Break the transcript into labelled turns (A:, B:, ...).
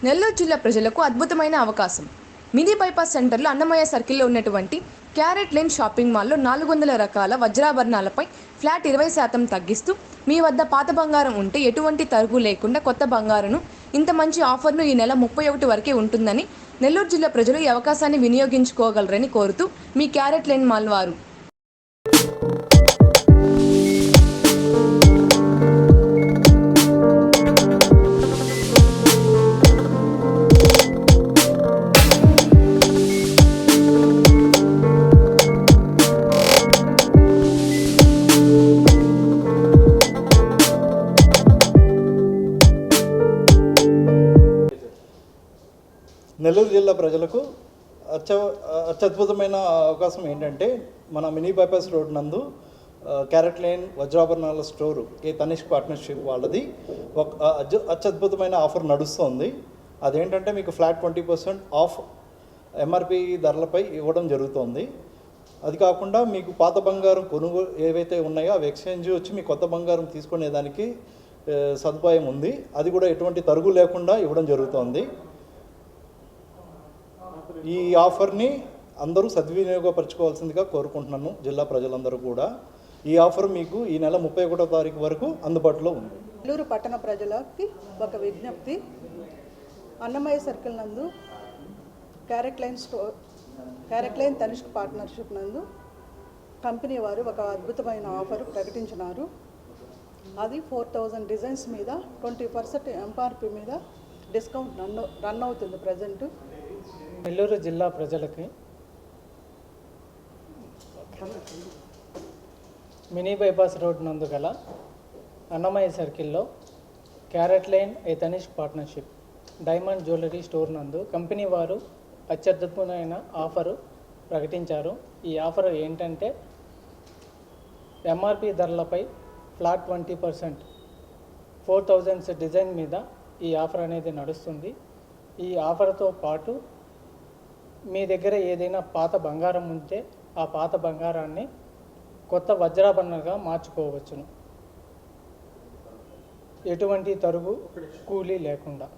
A: నెల్లూరు జిల్లా ప్రజలకు అద్భుతమైన అవకాశం. మినీ బైపాస్ సెంటర్లో అన్నమయ్య సర్కిల్లో ఉన్నటువంటి క్యారెట్ లేన్ షాపింగ్ మాల్లో 400 రకాల వజ్రాభరణాలపై ఫ్లాట్ 20% తగ్గిస్తూ మీ వద్ద పాత బంగారం ఉంటే ఎటువంటి తరుగు లేకుండా కొత్త బంగారును ఇంత మంచి ఆఫర్ను ఈ నెల 31 వరకే ఉంటుందని నెల్లూరు జిల్లా ప్రజలు ఈ అవకాశాన్ని వినియోగించుకోగలరని కోరుతూ మీ క్యారెట్ లేన్ మాల్ వారు.
B: నెల్లూరు జిల్లా ప్రజలకు అత్యద్భుతమైన అవకాశం ఏంటంటే మన మినీ బైపాస్ రోడ్ నందు క్యారెట్ లేన్ వజ్రాభరణాల స్టోరు తనిష్క్ పార్ట్నర్షిప్ వాళ్ళది ఒక అత్యద్భుతమైన ఆఫర్ నడుస్తుంది. అదేంటంటే మీకు ఫ్లాట్ 20% ఆఫ్ ఎంఆర్పి ధరలపై ఇవ్వడం జరుగుతుంది. అది కాకుండా మీకు పాత బంగారం కొనుగోలు ఏవైతే ఉన్నాయో అవి ఎక్స్చేంజ్ వచ్చి మీ కొత్త బంగారం తీసుకునేదానికి సదుపాయం ఉంది. అది కూడా ఎటువంటి తరుగు లేకుండా ఇవ్వడం జరుగుతుంది. ఈ ఆఫర్ని అందరూ సద్వినియోగపరచుకోవాల్సిందిగా కోరుకుంటున్నాను. జిల్లా ప్రజలందరూ కూడా ఈ ఆఫర్ మీకు ఈ నెల 31వ తారీఖు వరకు అందుబాటులో ఉంది.
C: నెల్లూరు పట్టణ ప్రజలకి ఒక విజ్ఞప్తి. అన్నమయ్య సర్కిల్ నందు క్యారెట్ లైన్ తనిష్క్ పార్ట్నర్షిప్ నందు కంపెనీ వారు ఒక అద్భుతమైన ఆఫర్ ప్రకటించినారు. అది 4000 డిజైన్స్ మీద 20% ఎంఆర్పి మీద డిస్కౌంట్ రన్ అవుతుంది ప్రజెంట్.
D: నెల్లూరు జిల్లా ప్రజలకి మినీ బైపాస్ రోడ్ నందు గల అన్నమయ్య సర్కిల్లో carrot line Tanishq partnership diamond jewellery store నందు కంపెనీ వారు అత్యద్భుతమైన ఆఫరు ప్రకటించారు. ఈ ఆఫర్ ఏంటంటే ఎంఆర్పి ధరలపై ఫ్లాట్ 20% 4000 డిజైన్ మీద ఈ ఆఫర్ అనేది నడుస్తుంది. ఈ ఆఫర్తో పాటు మీ దగ్గర ఏదైనా పాత బంగారం ఉంటే ఆ పాత బంగారాన్ని కొత్త వజ్రాభరణంగా మార్చుకోవచ్చును, ఎటువంటి తరుగు కూలీ లేకుండా.